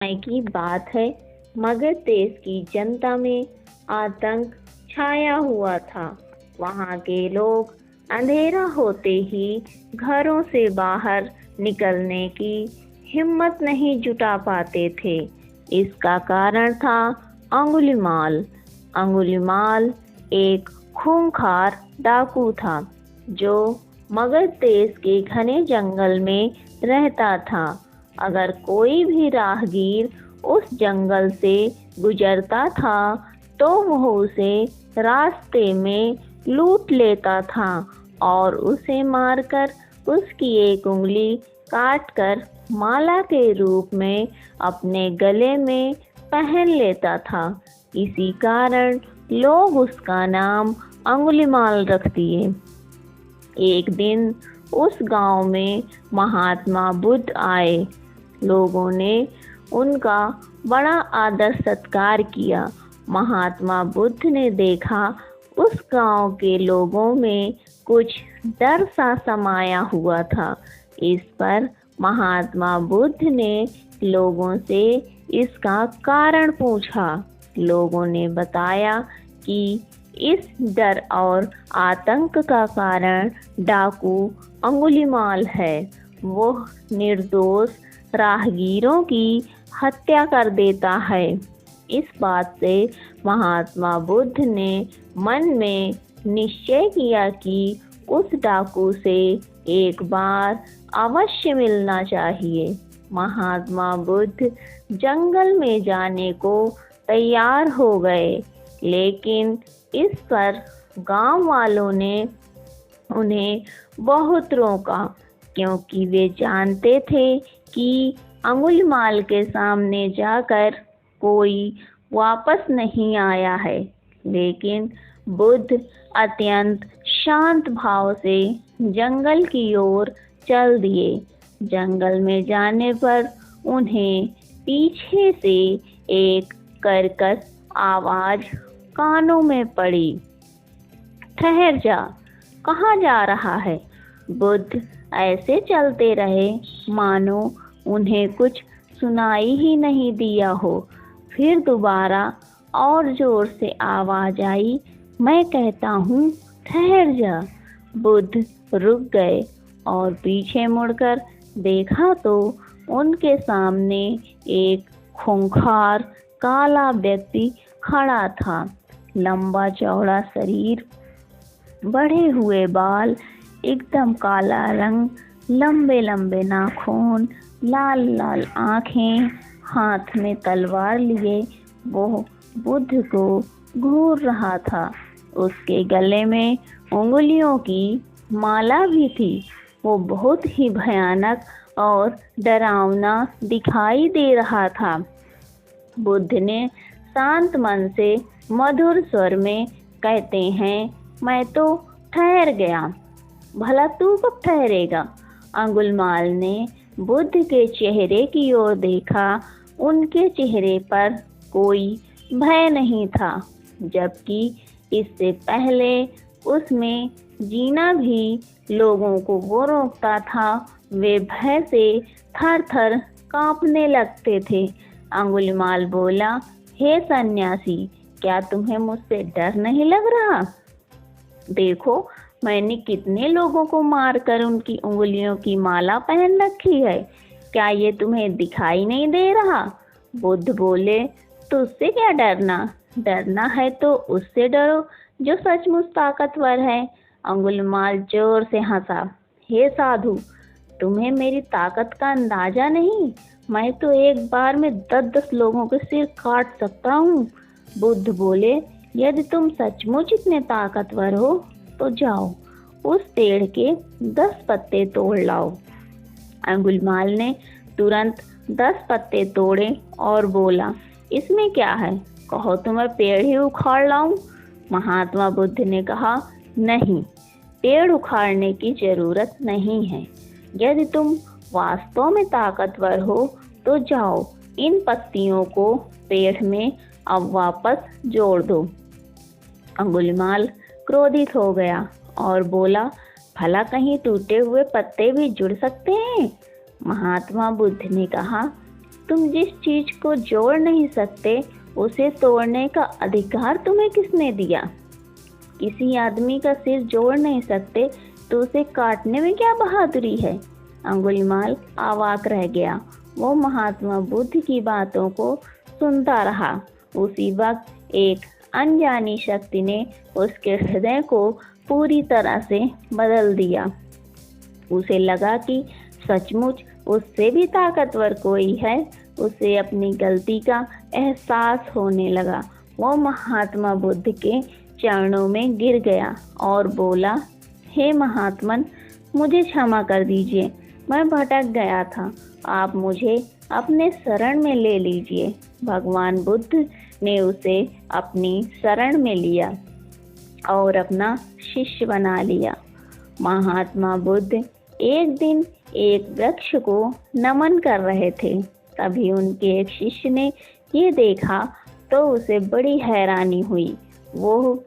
समय की बात है। मगध देश की जनता में आतंक छाया हुआ था। वहाँ के लोग अंधेरा होते ही घरों से बाहर निकलने की हिम्मत नहीं जुटा पाते थे। इसका कारण था अंगुलीमाल। अंगुलीमाल एक खूंखार डाकू था जो मगध देश के घने जंगल में रहता था। अगर कोई भी राहगीर उस जंगल से गुजरता था तो वह उसे रास्ते में लूट लेता था और उसे मारकर उसकी एक उंगली काटकर माला के रूप में अपने गले में पहन लेता था। इसी कारण लोग उसका नाम अंगुलीमाल रख दिए। एक दिन उस गांव में महात्मा बुद्ध आए। लोगों ने उनका बड़ा आदर सत्कार किया। महात्मा बुद्ध ने देखा उस गांव के लोगों में कुछ डर सा समाया हुआ था। इस पर महात्मा बुद्ध ने लोगों से इसका कारण पूछा। लोगों ने बताया कि इस डर और आतंक का कारण डाकू अंगुलीमाल है। वो निर्दोष राहगीरों की हत्या कर देता है। इस बात से महात्मा बुद्ध ने मन में निश्चय किया कि उस डाकू से एक बार अवश्य मिलना चाहिए। महात्मा बुद्ध जंगल में जाने को तैयार हो गए, लेकिन इस पर गांव वालों ने उन्हें बहुत रोका, क्योंकि वे जानते थे कि अंगुलीमाल के सामने जाकर कोई वापस नहीं आया है। लेकिन बुद्ध अत्यंत शांत भाव से जंगल की ओर चल दिए। जंगल में जाने पर उन्हें पीछे से एक कर्कश आवाज कानों में पड़ी। ठहर जा, कहाँ जा रहा है? बुद्ध ऐसे चलते रहे मानो उन्हें कुछ सुनाई ही नहीं दिया हो। फिर दोबारा और जोर से आवाज आई, मैं कहता हूँ ठहर जा। बुद्ध रुक गए और पीछे मुड़कर देखा तो उनके सामने एक खूंखार काला व्यक्ति खड़ा था। लंबा चौड़ा शरीर, बढ़े हुए बाल, एकदम काला रंग, लंबे लंबे नाखून, लाल लाल आँखें, हाथ में तलवार लिए वो बुद्ध को घूर रहा था। उसके गले में उंगलियों की माला भी थी। वो बहुत ही भयानक और डरावना दिखाई दे रहा था। बुद्ध ने शांत मन से मधुर स्वर में कहते हैं, मैं तो ठहर गया, भला तू कब ठहरेगा? अंगुलीमाल ने बुद्ध के चेहरे की ओर देखा। उनके चेहरे पर कोई भय नहीं था, जबकि इससे पहले उसमें जीना भी लोगों को वो रोकता था। वे भय से थर थर कांपने लगते थे। अंगुलीमाल बोला, हे सन्यासी, क्या तुम्हें मुझसे डर नहीं लग रहा? देखो, मैंने कितने लोगों को मारकर उनकी उंगलियों की माला पहन रखी है। क्या ये तुम्हें दिखाई नहीं दे रहा? बुद्ध बोले, तुझसे क्या डरना? डरना है तो उससे डरो जो सचमुच ताकतवर है। अंगुलीमाल जोर से हंसा, हे साधु, तुम्हें मेरी ताकत का अंदाजा नहीं। मैं तो एक बार में 10-10 लोगों के सिर काट सकता हूँ। बुद्ध बोले, यदि तुम सचमुच इतने ताकतवर हो तो जाओ, उस पेड़ के 10 पत्ते तोड़ लाओ। अंगुलीमाल ने तुरंत 10 पत्ते तोड़े और बोला, इसमें क्या है, कहो तो मैं पेड़ ही उखाड़ लाऊं। महात्मा बुद्ध ने कहा, नहीं, पेड़ उखाड़ने की जरूरत नहीं है। यदि तुम वास्तव में ताकतवर हो तो जाओ, इन पत्तियों को पेड़ में अब वापस जोड़ दो। अंगुलीमाल क्रोधित हो गया और बोला, भला कहीं टूटे हुए पत्ते भी जुड़ सकते हैं? महात्मा बुद्ध ने कहा, तुम जिस चीज को जोड़ नहीं सकते उसे तोड़ने का अधिकार तुम्हें किसने दिया? किसी आदमी का सिर जोड़ नहीं सकते तो उसे काटने में क्या बहादुरी है? अंगुलीमाल अवाक रह गया। वो महात्मा बुद्ध की बातों को सुनता रहा। उसी वक्त एक अनजानी शक्ति ने उसके हृदय को पूरी तरह से बदल दिया। उसे लगा कि सचमुच उससे भी ताकतवर कोई है। उसे अपनी गलती का एहसास होने लगा। वो महात्मा बुद्ध के चरणों में गिर गया और बोला, हे महात्मन, मुझे क्षमा कर दीजिए। मैं भटक गया था। आप मुझे अपने शरण में ले लीजिए। भगवान बुद्ध ने उसे अपनी शरण में लिया और अपना शिष्य बना लिया। महात्मा बुद्ध एक दिन एक वृक्ष को नमन कर रहे थे। तभी उनके एक शिष्य ने ये देखा तो उसे बड़ी हैरानी हुई। वो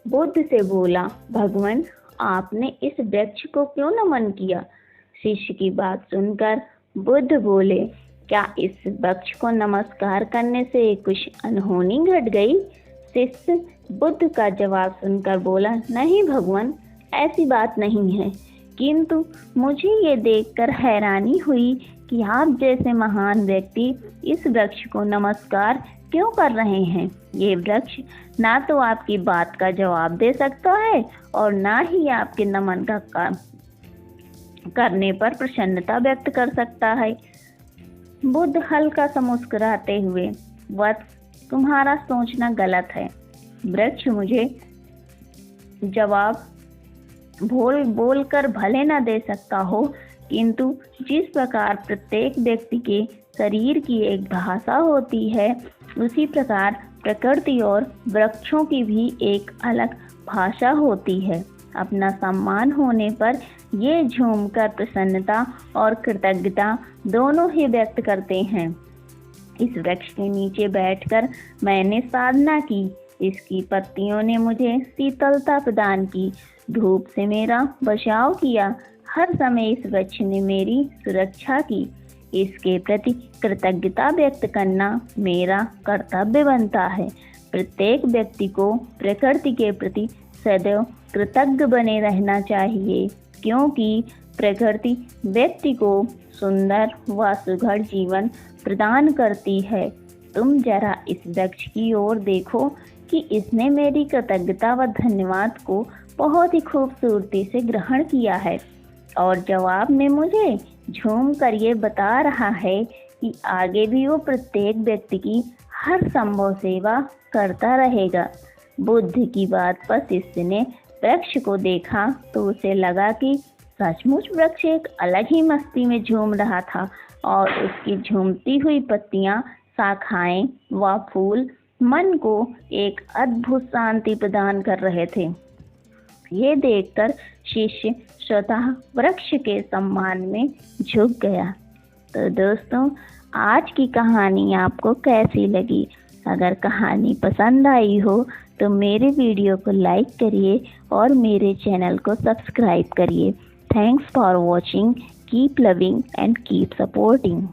बुद्ध से बोला, भगवान, आपने इस वृक्ष को क्यों नमन किया? शिष्य की बात सुनकर बुद्ध बोले, क्या इस वृक्ष को नमस्कार करने से कुछ अनहोनी घट गई? शिष्य बुद्ध का जवाब सुनकर बोला, नहीं भगवान, ऐसी बात नहीं है, किंतु मुझे ये देखकर हैरानी हुई कि आप जैसे महान व्यक्ति इस वृक्ष को नमस्कार क्यों कर रहे हैं। ये वृक्ष ना तो आपकी बात का जवाब दे सकता है और ना ही आपके नमन का काम करने पर प्रसन्नता व्यक्त कर सकता है। बुद्ध हल्का सा मुस्कुराते हुए, वत्स, तुम्हारा सोचना गलत है। वृक्ष मुझे जवाब बोल कर भले न दे सकता हो, किंतु जिस प्रकार प्रत्येक व्यक्ति के शरीर की एक भाषा होती है, उसी प्रकार प्रकृति और वृक्षों की भी एक अलग भाषा होती है। अपना सम्मान होने पर ये झूमकर प्रसन्नता और कृतज्ञता दोनों ही व्यक्त करते हैं। इस वृक्ष के नीचे बैठकर मैंने साधना की। इसकी पत्तियों ने मुझे शीतलता प्रदान की, धूप से मेरा बचाव किया। हर समय इस वृक्ष ने मेरी सुरक्षा की। इसके प्रति कृतज्ञता व्यक्त करना मेरा कर्तव्य बनता है। प्रत्येक व्यक्ति को प्रकृति के प्रति सदैव कृतज्ञ बने रहना चाहिए, क्योंकि प्रकृति व्यक्ति को सुंदर व सुघड़ जीवन प्रदान करती है। तुम जरा इस वृक्ष की ओर देखो कि इसने मेरी कृतज्ञता व धन्यवाद को बहुत ही खूबसूरती से ग्रहण किया है और जवाब में मुझे झूम कर ये बता रहा है कि आगे भी वो प्रत्येक व्यक्ति की हर संभव सेवा करता रहेगा। बुद्ध की बात पर शिष्य ने वृक्ष को देखा तो उसे लगा कि सचमुच वृक्ष एक अलग ही मस्ती में झूम रहा था और उसकी झूमती हुई पत्तियां, शाखाएं व फूल मन को एक अद्भुत शांति प्रदान कर रहे थे। ये देखकर शिष्य स्वतः वृक्ष के सम्मान में झुक गया। तो दोस्तों, आज की कहानी आपको कैसी लगी? अगर कहानी पसंद आई हो तो मेरे वीडियो को लाइक करिए और मेरे चैनल को सब्सक्राइब करिए। Thanks for watching. Keep loving and keep supporting.